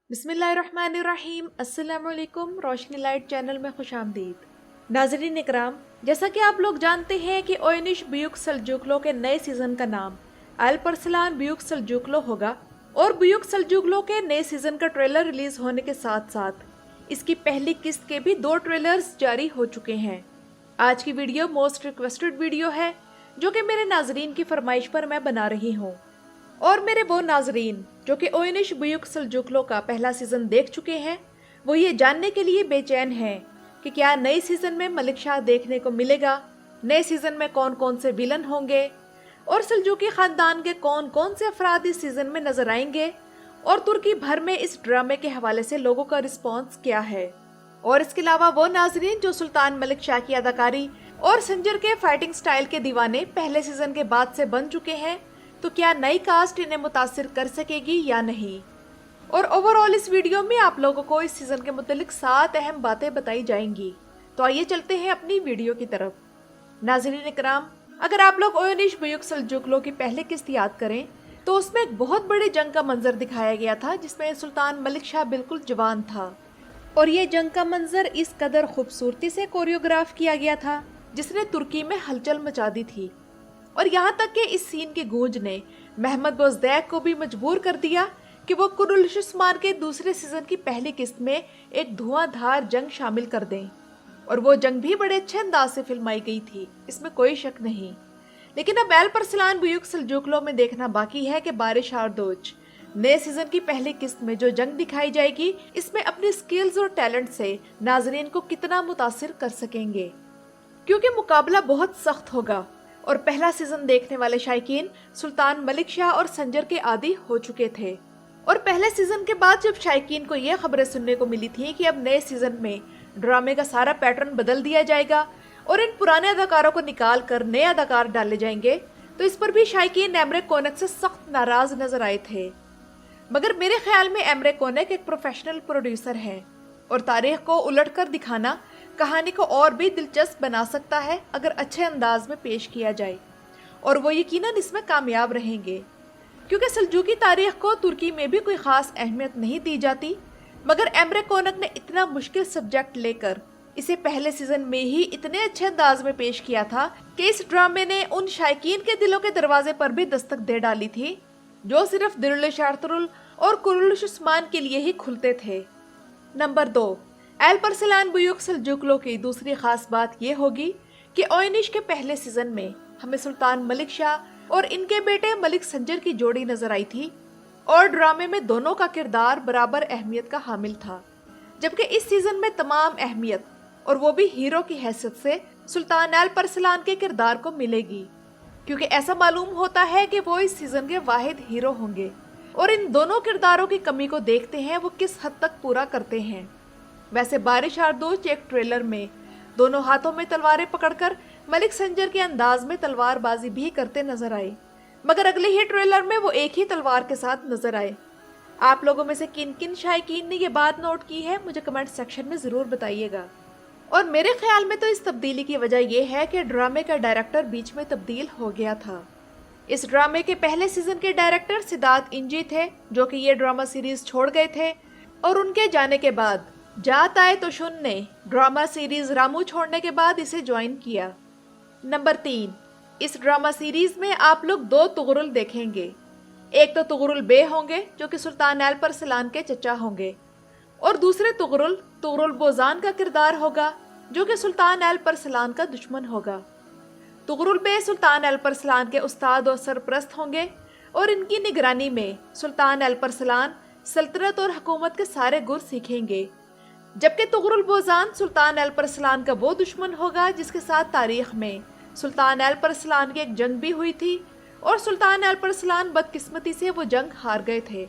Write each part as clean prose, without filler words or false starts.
बिस्मिल्लाहिर्रहमानिर्रहीम। अस्सलामुअलैकुम। रोशनी light channel में खुश आमदीद। नाज़रीन इकराम, जैसा कि आप लोग जानते हैं कि ओयनिश बुयुक सल्जूकलो के नए सीज़न का नाम अल्परसलान बुयुक सल्जूकलो होगा और बुयुक सल्जूकलो के नए सीज़न का ट्रेलर रिलीज़ होने के साथ साथ इसकी पहली किस्त के भी 2 ट्रेलर्स जारी हो चुके हैं। आज की वीडियो मोस्ट रिक्वेस्टेड वीडियो है जो कि मेरे नाजरीन की फरमाइश पर मैं बना रही हूँ। और मेरे वो नाजरीन जो कि ओयनिश बुयुक सल्जूकलो का पहला सीजन देख चुके हैं, वो ये जानने के लिए बेचैन हैं कि क्या नए सीजन में मलिक शाह देखने को मिलेगा, नए सीजन में कौन कौन से विलन होंगे और सल्जूकी खानदान के कौन कौन से अफराद इस सीजन में नजर आएंगे और तुर्की भर में इस ड्रामे के हवाले से लोगों का रिस्पॉन्स क्या है। और इसके अलावा वो नाजरीन जो सुल्तान मलिक शाह की अदाकारी और संजर के फाइटिंग स्टाइल के दीवाने पहले सीजन के बाद से बन चुके हैं, तो क्या नई कास्ट इन्हें मुतासिर कर सकेगी या नहीं। और ओवरऑल इस वीडियो में आप लोगों को इस सीजन के मुतालिक 7 अहम बातें बताई जाएंगी। तो आइए चलते हैं अपनी वीडियो की तरफ। नाज़रीन इकराम, अगर आप लोग ओयनिश बुयुक सल्जूकलो की पहली किस्त याद करें तो उसमें एक बहुत बड़ी जंग का मंजर दिखाया गया था जिसमें सुल्तान मलिक शाह बिल्कुल जवान था और ये जंग का मंजर इस कदर खूबसूरती से कोरियोग्राफ किया गया था जिसने तुर्की में हलचल मचा दी थी। और यहाँ तक कि इस सीन की गूंज ने महमद बोज़दैक को भी मजबूर कर दिया कि वो कुरुलुशुस्मान के दूसरे सीजन की पहली किस्त में एक धुआंधार जंग शामिल कर दें। और वो जंग भी बड़े अच्छे अंदाज से फिल्माई गई थी, इसमें कोई शक नहीं। लेकिन अब अल्परसलान बुयुक सल्जूकलो में देखना बाकी है कि बारिश आर्दोच नए सीजन की पहली किस्त में जो जंग दिखाई जाएगी इसमें अपनी स्किल्स और टैलेंट से नाजरीन को कितना मुतासिर कर सकेंगे, क्योंकि मुकाबला बहुत सख्त होगा। और पहला सीजन देखने वाले शायकीन सुल्तान मलिक शाह और संजर के आदी हो चुके थे। और पहले सीजन के बाद जब शायकीन को यह खबरें सुनने को मिली थी कि अब नए सीजन में ड्रामे का सारा पैटर्न बदल दिया जाएगा और इन पुराने अदाकारों को निकाल कर नए अदाकार डाले जाएंगे, तो इस पर भी शायकीन एमरे कोनेक से सख्त नाराज नजर आए थे। मगर मेरे ख्याल में एमरे कोनेक एक प्रोफेशनल प्रोड्यूसर है और तारीख को उलट कर दिखाना कहानी को और भी दिलचस्प बना सकता है अगर अच्छे अंदाज में पेश किया जाए, और वो यकीनन इसमें कामयाब रहेंगे। क्योंकि सल्जूकी तारीख को तुर्की में भी कोई खास अहमियत नहीं दी जाती, मगर एमरे कोनेक ने इतना मुश्किल सब्जेक्ट लेकर इसे पहले सीजन में ही इतने अच्छे अंदाज में पेश किया था कि इस ड्रामे ने उन शायकीन के दिलों के दरवाजे पर भी दस्तक दे डाली थी जो सिर्फ दिरुल शारतुल और कुरुलुशुस्मान के लिए ही खुलते थे। नंबर 2, अल्परसलान बुयुक सल्जूकलो की दूसरी खास बात यह होगी कि ओयनिश के पहले सीजन में हमें सुल्तान मलिक शाह और इनके बेटे मलिक संजर की जोड़ी नजर आई थी और ड्रामे में दोनों का किरदार बराबर अहमियत का हामिल था, जबकि इस सीजन में तमाम अहमियत और वो भी हीरो की हैसियत से सुल्तान अल्परसलान के किरदार को मिलेगी, क्योंकि ऐसा मालूम होता है कि वो इस सीजन के वाहिद हीरो होंगे। और इन दोनों किरदारों की कमी को देखते हैं वो किस हद तक पूरा करते हैं। वैसे बारिश आर्दोच एक ट्रेलर में दोनों हाथों में तलवारें पकड़कर मलिक संजर के अंदाज में तलवारबाजी भी करते नजर आए, मगर अगले ही ट्रेलर में वो एक ही तलवार के साथ नजर आए। आप लोगों में से किन किन शायकीन ने ये बात नोट की है मुझे कमेंट सेक्शन में जरूर बताइएगा। और मेरे ख्याल में तो इस तब्दीली की वजह यह है कि ड्रामे का डायरेक्टर बीच में तब्दील हो गया था। इस ड्रामे के पहले सीजन के डायरेक्टर सिद्धार्थ इंजी थे जो कि ये ड्रामा सीरीज छोड़ गए थे, और उनके जाने के बाद जात आए तो शुन ने ड्रामा सीरीज रामू छोड़ने के बाद इसे ज्वाइन किया। नंबर 3, इस ड्रामा सीरीज में आप लोग 2 तुगरुल देखेंगे। एक तो तुगरुल बे होंगे जो कि सुल्तान अल्परसलान के चचा होंगे, और दूसरे तुगरुल बोजान का किरदार होगा जो कि सुल्तान अल्परसलान का दुश्मन होगा। तुगरुल बे सुल्तान अल्परसलान के उस्ताद और सरप्रस्त होंगे और इनकी निगरानी में सुल्तान अल्परसलान सल्तनत और हुकूमत के सारे गुर सीखेंगे, जबकि तुगरुल बोजान सुल्तान अल्परसलान का वो दुश्मन होगा जिसके साथ तारीख में सुल्तान अल्परसलान की एक जंग भी हुई थी और सुल्तान अल्परसलान बदकिस्मती से वो जंग हार गए थे।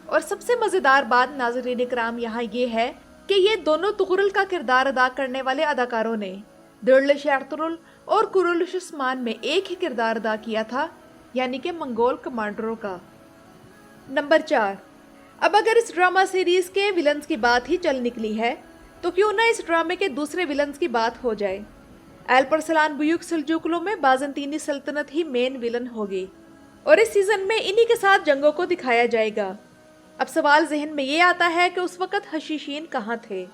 और सबसे मजेदार बात नाज़रीन इकराम यहाँ ये है कि ये दोनों तुगरुल का किरदार अदा करने वाले अदाकारों ने दिरुल शारतुल और कुरुलुशुस्मान में एक ही किरदार अदा किया था, यानी कि मंगोल कमांडरों का। नंबर 4, अब अगर इस ड्रामा सीरीज के विलन्स की बात ही चल निकली है तो क्यों ना इस ड्रामे के दूसरे विलन्स की बात हो जाए। अल्परसलान बुयुक सल्जूकलो में बाज़ंतीनी सल्तनत ही मेन विलन होगी और इस सीजन में इन्हीं के साथ जंगों को दिखाया जाएगा। अब सवाल जहन में ये आता है कि उस वक़्त हशीशीन कहाँ थे।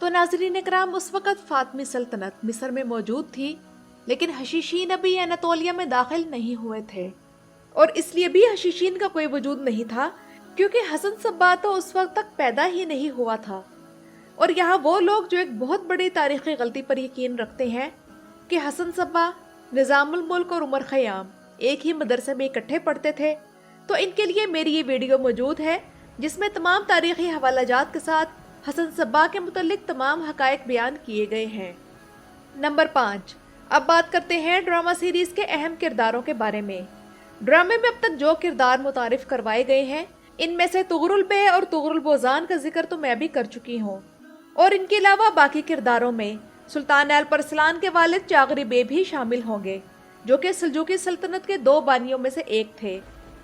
तो नाज़रीन इकराम, उस वक़्त फातमी सल्तनत मिस्र में मौजूद थी, लेकिन हशीशीन अभी अनातोलिया में दाखिल नहीं हुए थे, और इसलिए भी हशीशीन का कोई वजूद नहीं था क्योंकि हसन सब्बा तो उस वक्त तक पैदा ही नहीं हुआ था। और यहाँ वो लोग जो एक बहुत बड़ी तारीखी गलती पर यकीन रखते हैं कि हसन सब्बा, निज़ामुल मुल्क और उमर खयाम एक ही मदरसे में इकट्ठे पढ़ते थे, तो इनके लिए मेरी ये वीडियो मौजूद है जिसमें तमाम तारीखी हवालाजात के साथ हसन सब्बा के मुतल्लिक तमाम हकायक बयान किए गए हैं। नंबर 5, अब बात करते हैं ड्रामा सीरीज के अहम किरदारों के बारे में। ड्रामे में अब तक जो किरदार मुतारिफ करवाए गए हैं, इनमें से तुगरुल बे और तुगरुल बोजान का जिक्र तो मैं भी कर चुकी हूँ, और इनके अलावा बाकी किरदारों में सुल्तान अलपरसलान के वालिद चागरी बे भी शामिल होंगे, जो कि सल्जूकी सल्तनत के 2 बानियों में से एक थे,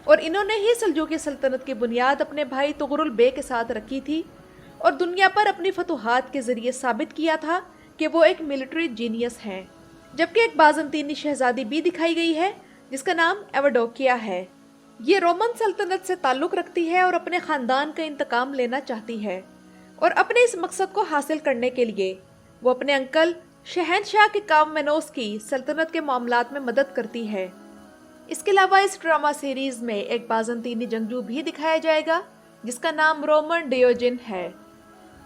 और इन्होंने ही सल्जूकी सल्तनत की बुनियाद अपने भाई तुगरुल बे के साथ रखी थी और दुनिया पर अपनी फतुहात के जरिए साबित किया था कि वो एक मिलिट्री जीनियस हैं। जबकि एक बाज़ंतीनी शहजादी भी दिखाई गई है जिसका नाम एवडोकिया है। ये रोमन सल्तनत से ताल्लुक़ रखती है और अपने ख़ानदान का इंतकाम लेना चाहती है, और अपने इस मकसद को हासिल करने के लिए वो अपने अंकल शहनशाह के काममेनोस की सल्तनत के मामलात में मदद करती है। इसके अलावा इस ड्रामा सीरीज़ में एक बाज़ंतीनी जंगजू भी दिखाया जाएगा जिसका नाम रोमन डियोजिन है।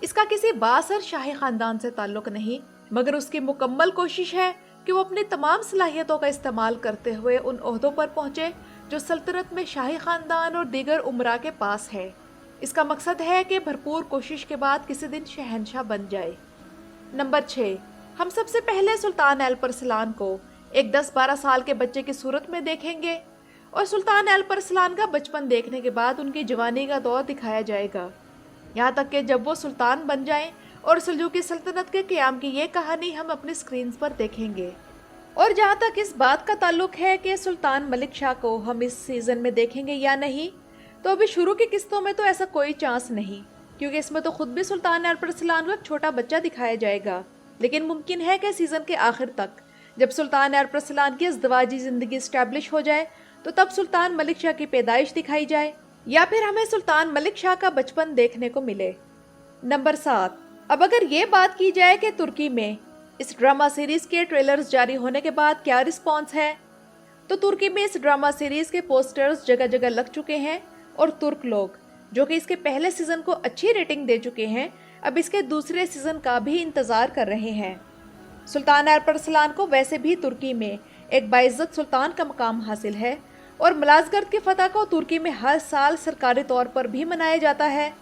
इसका किसी बासर शाही ख़ानदान से ताल्लुक़ नहीं, मगर उसकी मुकम्मल कोशिश है कि वो अपनी तमाम सलाहियतों का इस्तेमाल करते हुए उन ओहदों पर पहुँचे जो सल्तनत में शाही ख़ानदान और दीगर उमरा के पास है। इसका मकसद है कि भरपूर कोशिश के बाद किसी दिन शहनशाह बन जाए। नंबर 6, हम सबसे पहले सुल्तान अलपरसलान को एक 10-12 साल के बच्चे की सूरत में देखेंगे, और सुल्तान अलपरसलान का बचपन देखने के बाद उनकी जवानी का दौर दिखाया जाएगा, यहाँ तक कि जब वो सुल्तान बन जाएं और सल्जूकी सल्तनत के क़याम की ये कहानी हम अपनी स्क्रीन पर देखेंगे। और जहाँ तक इस बात का ताल्लुक है कि सुल्तान मलिक शाह को हम इस सीज़न में देखेंगे या नहीं, तो अभी शुरू की किस्तों में तो ऐसा कोई चांस नहीं, क्योंकि इसमें तो खुद भी सुल्तान अलपरसलान को एक छोटा बच्चा दिखाया जाएगा। लेकिन मुमकिन है कि सीज़न के आखिर तक जब सुल्तान अलपरसलान की इज़्दिवाजी ज़िंदगी इस्टेब्लिश हो जाए तो तब सुल्तान मलिक शाह की पैदाइश दिखाई जाए, या फिर हमें सुल्तान मलिक शाह का बचपन देखने को मिले। नंबर 7, अब अगर ये बात की जाए कि तुर्की में इस ड्रामा सीरीज़ के ट्रेलर्स जारी होने के बाद क्या रिस्पॉन्स है, तो तुर्की में इस ड्रामा सीरीज़ के पोस्टर्स जगह जगह लग चुके हैं, और तुर्क लोग जो कि इसके पहले सीज़न को अच्छी रेटिंग दे चुके हैं, अब इसके दूसरे सीज़न का भी इंतज़ार कर रहे हैं। सुल्तान अलपरसलान को वैसे भी तुर्की में एक बाइज़्ज़त सुल्तान का मकाम हासिल है, और मलाज़गर्द की फ़तह को तुर्की में हर साल सरकारी तौर पर भी मनाया जाता है।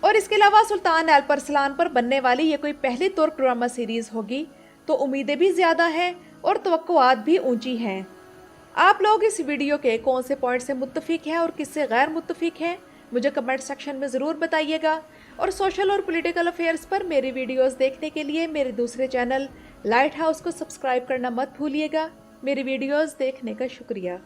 और इसके अलावा सुल्तान अलपरसलान पर बनने वाली ये कोई पहली तुर्क ड्रामा सीरीज़ होगी, तो उम्मीदें भी ज़्यादा हैं और तवक्कुआत भी ऊंची हैं। आप लोग इस वीडियो के कौन से पॉइंट से मुत्तफ़िक हैं और किससे गैर मुत्तफ़िक हैं, मुझे कमेंट सेक्शन में ज़रूर बताइएगा। और सोशल और पॉलिटिकल अफेयर्स पर मेरी वीडियोस देखने के लिए मेरे दूसरे चैनल लाइट हाउस को सब्सक्राइब करना मत भूलिएगा। मेरी वीडियोस देखने का शुक्रिया।